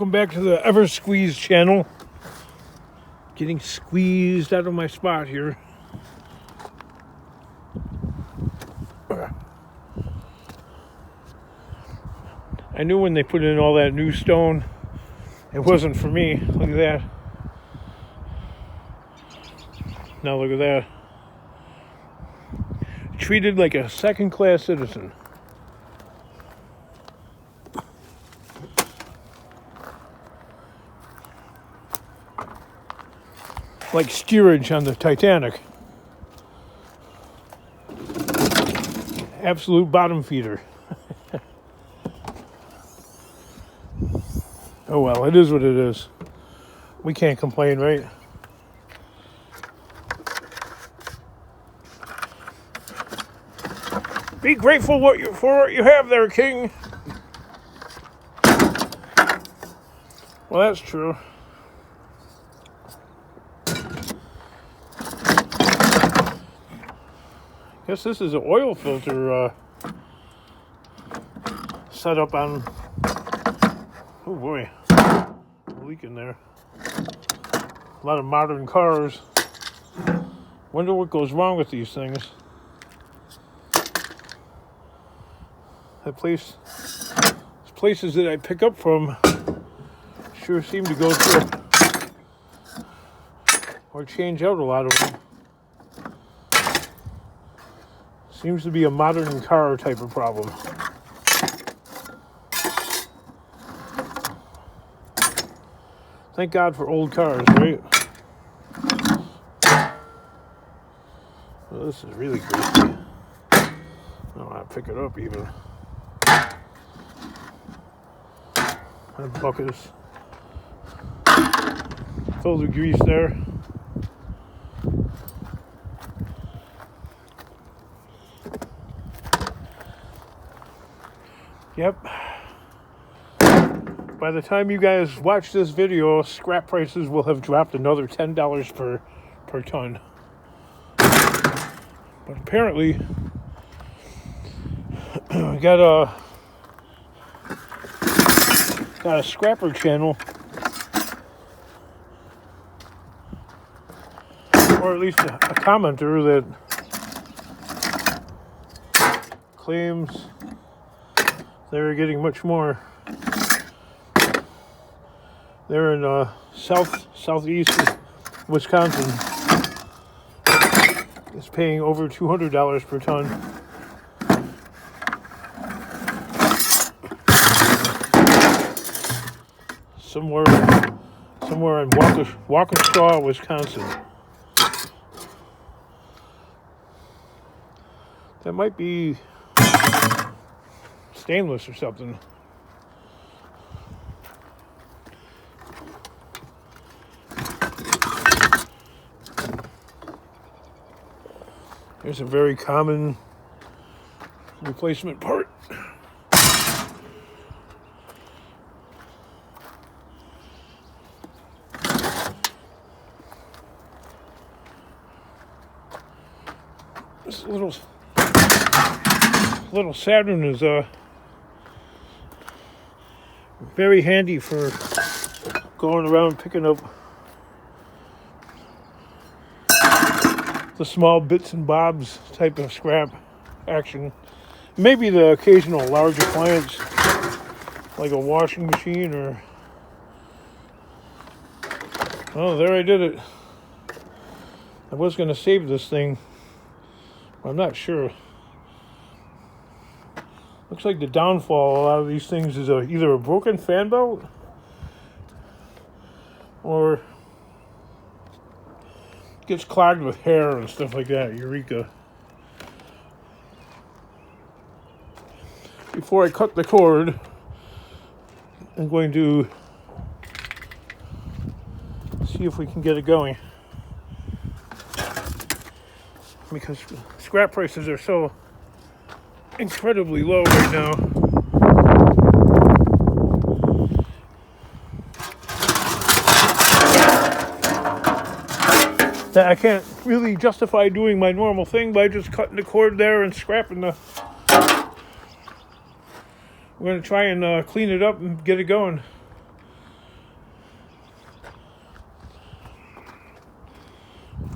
Welcome back to the Ever Squeeze channel. Getting squeezed out of my spot here. I knew when they put in all that new stone, it wasn't for me. Look at that. Now look at that. Treated like a second-class citizen. Like steerage on the Titanic. Absolute bottom feeder. Oh well, it is what it is. We can't complain, right? Be grateful for what you have there, King. Well, that's true. Guess this is an oil filter set up on. Oh boy, a leak in there. A lot of modern cars. Wonder what goes wrong with these things. Places that I pick up from sure seem to go through or change out a lot of them. Seems to be a modern car type of problem. Thank God for old cars, right? Well, this is really greasy. I don't want to pick it up even. That bucket is filled with grease there. Yep. By the time you guys watch this video, scrap prices will have dropped another $10 per ton. But apparently, we got a scrapper channel, or at least a commenter that claims they're getting much more. They're in southeast Wisconsin. It's paying over $200 per ton. Somewhere in Waukesha, Wisconsin. That might be stainless or something. There's a very common replacement part. This little Saturn is very handy for going around picking up the small bits and bobs type of scrap action. Maybe the occasional large appliance like a washing machine or... Oh, there I did it. I was going to save this thing. I'm not sure. Looks like the downfall of a lot of these things is either a broken fan belt or gets clogged with hair and stuff like that. Eureka. Before I cut the cord, I'm going to see if we can get it going. Because scrap prices are so incredibly low right now. That I can't really justify doing my normal thing by just cutting the cord there and scrapping the... We're going to try and clean it up and get it going.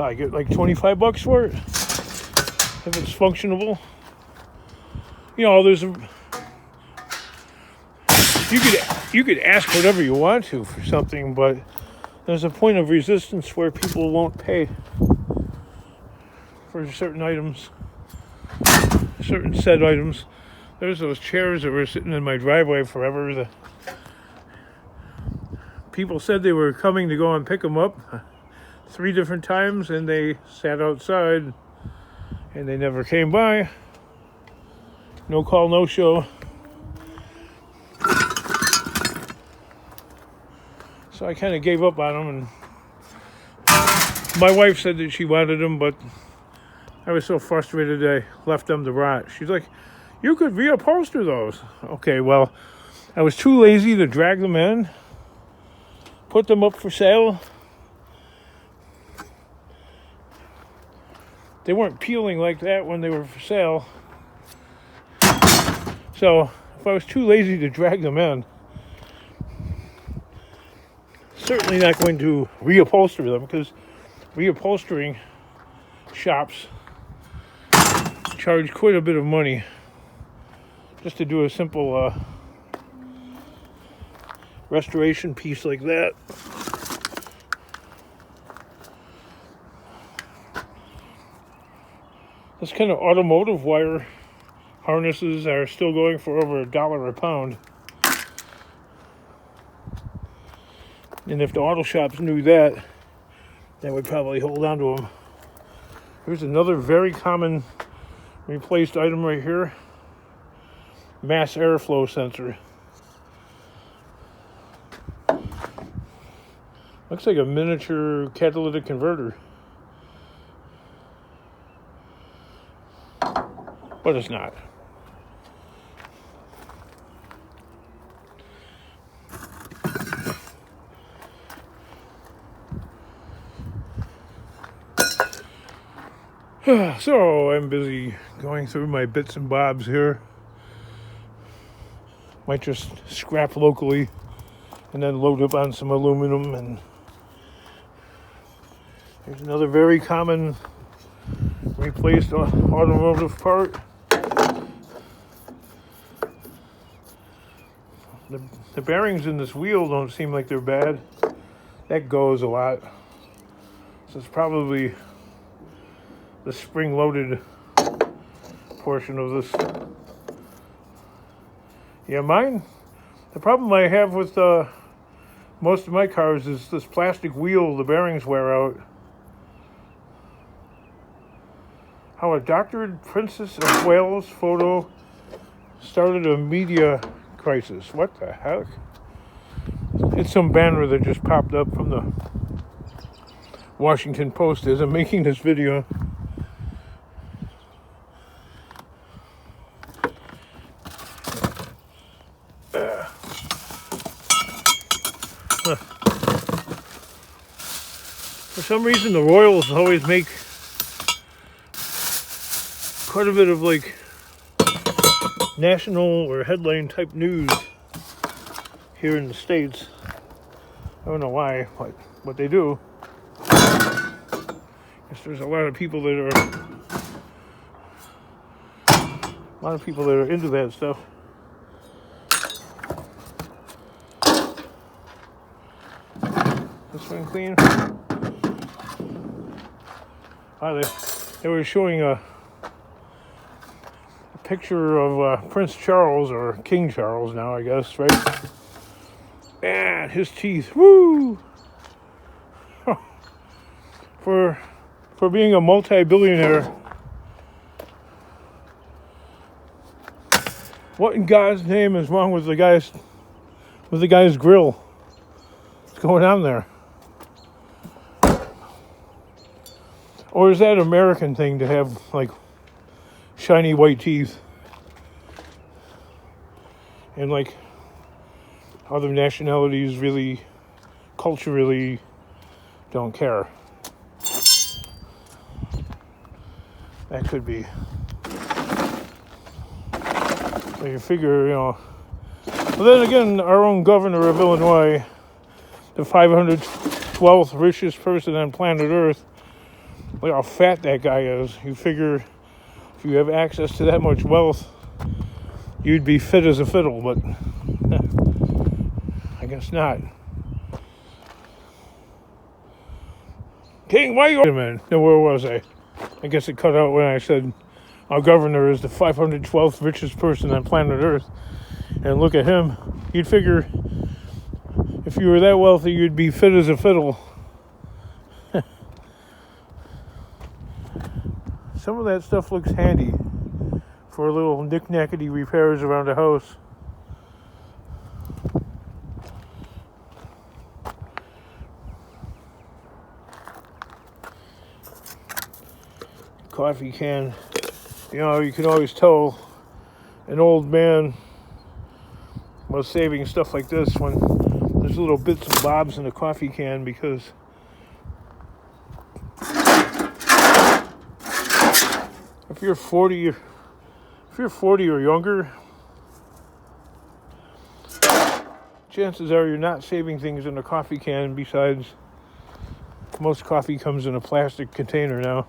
Probably get like $25 for it if it's functionable. You know, you could ask whatever you want to for something, but there's a point of resistance where people won't pay for certain items, certain set items. There's those chairs that were sitting in my driveway forever. The people said they were coming to go and pick them up 3 different times, and they sat outside, and they never came by. No call, no show. So I kind of gave up on them, and my wife said that she wanted them, but I was so frustrated I left them to rot. She's like, you could reupholster those. Okay, well, I was too lazy to drag them in, put them up for sale. They weren't peeling like that when they were for sale. So if I was too lazy to drag them in, certainly not going to reupholster them, because reupholstering shops charge quite a bit of money just to do a simple restoration piece like that. This kind of automotive wire harnesses are still going for over $1 a pound. And if the auto shops knew that, they would probably hold on to them. Here's another very common replaced item right here. Mass airflow sensor. Looks like a miniature catalytic converter. But it's not. So I'm busy going through my bits and bobs here. Might just scrap locally and then load up on some aluminum. And here's another very common replaced automotive part. The bearings in this wheel don't seem like they're bad. That goes a lot. So it's probably the spring-loaded portion of this. Yeah, mine, the problem I have with most of my cars is this plastic wheel, the bearings wear out. How a doctored Princess of Wales photo started a media crisis. What the heck? It's some banner that just popped up from the Washington Post as I'm making this video. For some reason, the Royals always make quite a bit of like national or headline type news here in the States. I don't know why, but they do. I guess there's a lot of people that are into that stuff. This one clean. They were showing a picture of Prince Charles, or King Charles now, I guess, right? And his teeth, woo! For being a multi-billionaire, what in God's name is wrong with the guy's grill? What's going on there? Or is that an American thing to have like shiny white teeth? And like other nationalities really, culturally don't care. That could be. So you figure, you know. But then again, our own governor of Illinois, the 512th richest person on planet Earth, Look how fat that guy is. You figure if you have access to that much wealth, you'd be fit as a fiddle, but I guess not. King, why you... Wait a minute. No, where was I? I guess it cut out when I said our governor is the 512th richest person on planet Earth. And look at him. You'd figure if you were that wealthy, you'd be fit as a fiddle. Some of that stuff looks handy for little knick-knackety repairs around the house. Coffee can. You know, you can always tell an old man was saving stuff like this when there's little bits and bobs in the coffee can, because if you're 40 or younger, chances are you're not saving things in a coffee can. Besides, most coffee comes in a plastic container now.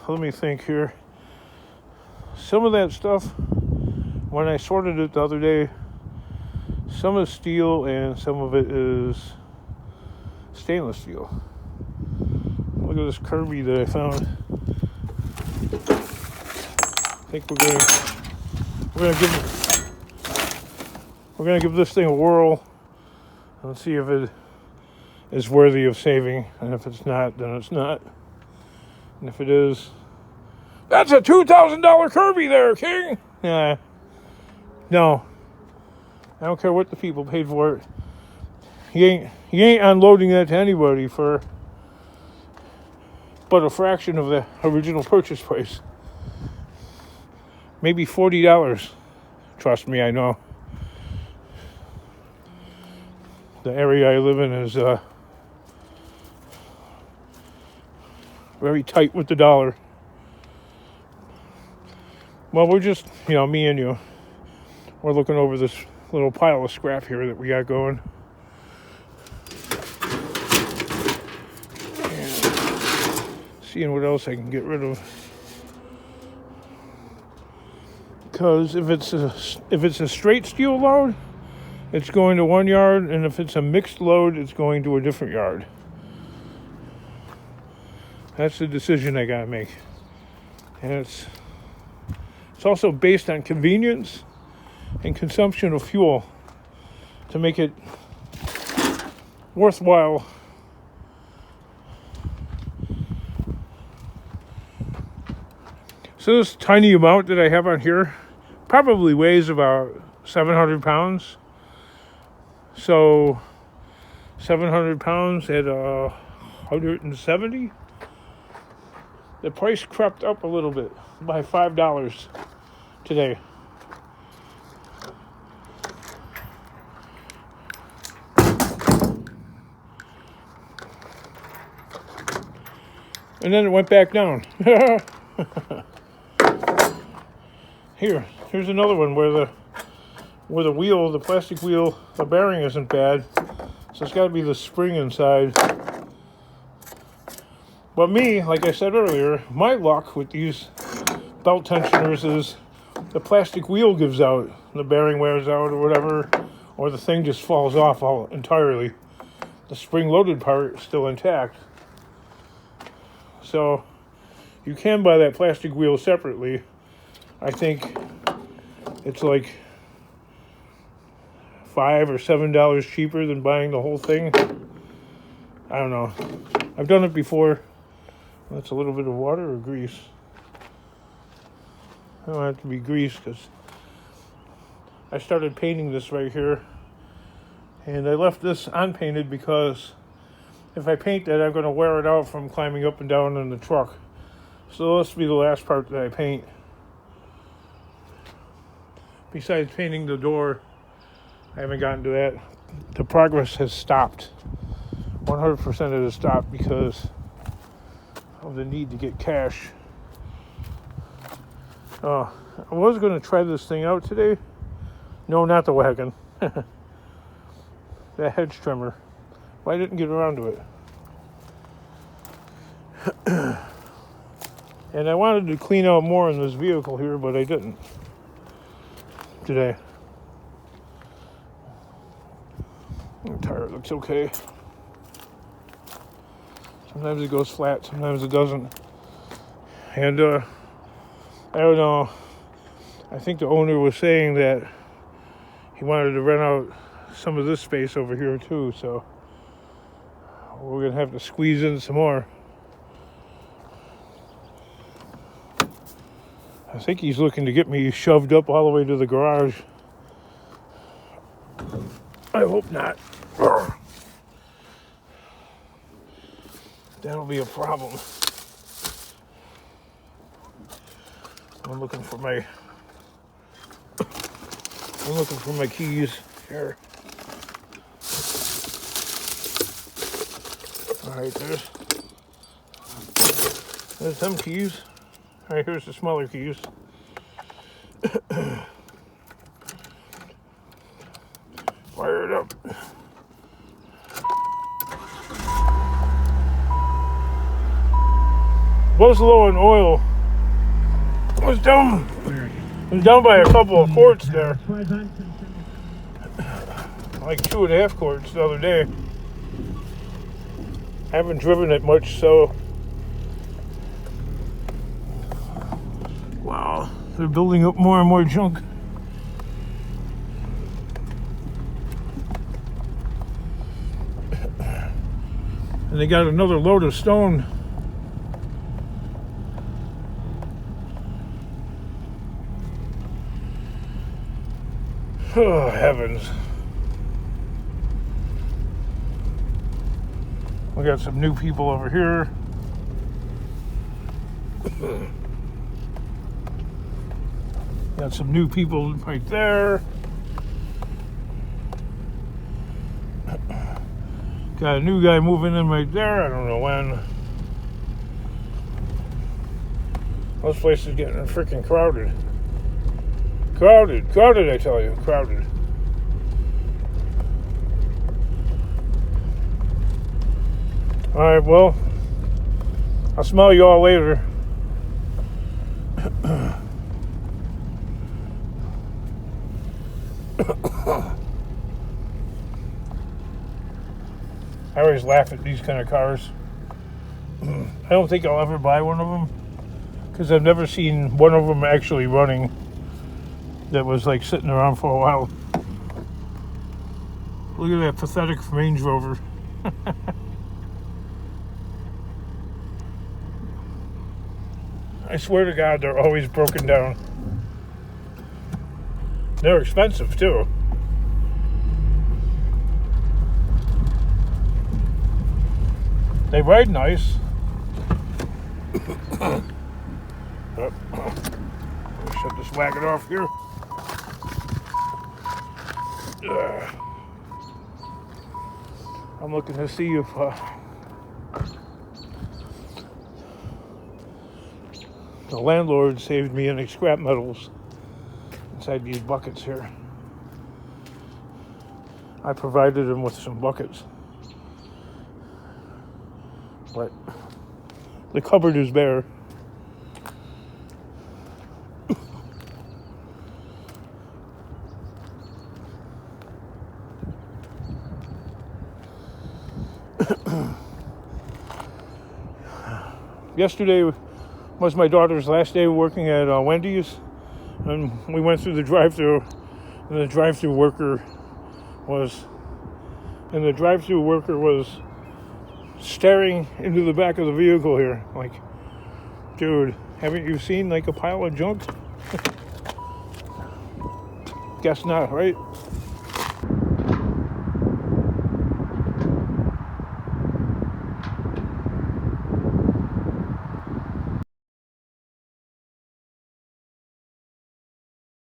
Let me think here. Some of that stuff, when I sorted it the other day, some is steel and some of it is stainless steel. Look at this Kirby that I found. I think we're gonna give this thing a whirl and see if it is worthy of saving. And if it's not, then it's not. And if it is, that's a $2,000 Kirby there, King. Yeah. No. I don't care what the people paid for it. You ain't unloading that to anybody for but a fraction of the original purchase price. Maybe $40. Trust me, I know. The area I live in is very tight with the dollar. Well, we're just, me and you, we're looking over this little pile of scrap here that we got going. And seeing what else I can get rid of. Because if it's a straight steel load, it's going to one yard, and if it's a mixed load, it's going to a different yard. That's the decision I gotta make. And it's also based on convenience and consumption of fuel to make it worthwhile. So this tiny amount that I have on here probably weighs about 700 pounds. So 700 pounds at 170. The price crept up a little bit by $5 today. And then it went back down. Here's another one where the wheel, the plastic wheel, the bearing isn't bad. So it's got to be the spring inside. But me, like I said earlier, my luck with these belt tensioners is the plastic wheel gives out, the bearing wears out or whatever, or the thing just falls off all entirely. The spring-loaded part is still intact. So you can buy that plastic wheel separately. I think it's like $5 or $7 cheaper than buying the whole thing. I don't know. I've done it before. That's a little bit of water or grease. I don't have to be grease because I started painting this right here. And I left this unpainted because if I paint that, I'm going to wear it out from climbing up and down in the truck. So this will be the last part that I paint. Besides painting the door, I haven't gotten to that. The progress has stopped. 100% it has stopped because of the need to get cash. I was going to try this thing out today. No, not the wagon. That hedge trimmer. But I didn't get around to it. And I wanted to clean out more in this vehicle here, but I didn't today. The tire looks okay. Sometimes it goes flat, sometimes it doesn't. And I don't know. I think the owner was saying that he wanted to rent out some of this space over here too, so we're gonna have to squeeze in some more. I think he's looking to get me shoved up all the way to the garage. I hope not. That'll be a problem. I'm looking for my keys here. All right, there's some keys. All right, here's the smaller keys. Fire it up. Was low on oil. It was down by a couple of quarts there. Like 2.5 quarts the other day. Haven't driven it much, so. Wow, they're building up more and more junk. And they got another load of stone. Oh, heavens. We got some new people over here. Got some new people right there. Got a new guy moving in right there. I don't know when. This place is getting freaking crowded. Crowded, I tell you, crowded. All right, well, I'll smell you all later. I always laugh at these kind of cars. I don't think I'll ever buy one of them because I've never seen one of them actually running that was like sitting around for a while. Look at that pathetic Range Rover. I swear to God, they're always broken down. They're expensive too. They ride nice. Shut this wagon off here. I'm looking to see if the landlord saved me any scrap metals inside these buckets here. I provided him with some buckets, but the cupboard is bare. Yesterday was my daughter's last day working at Wendy's, and we went through the drive-thru, and the drive-thru worker was staring into the back of the vehicle here, like, dude, haven't you seen like a pile of junk? Guess not, right?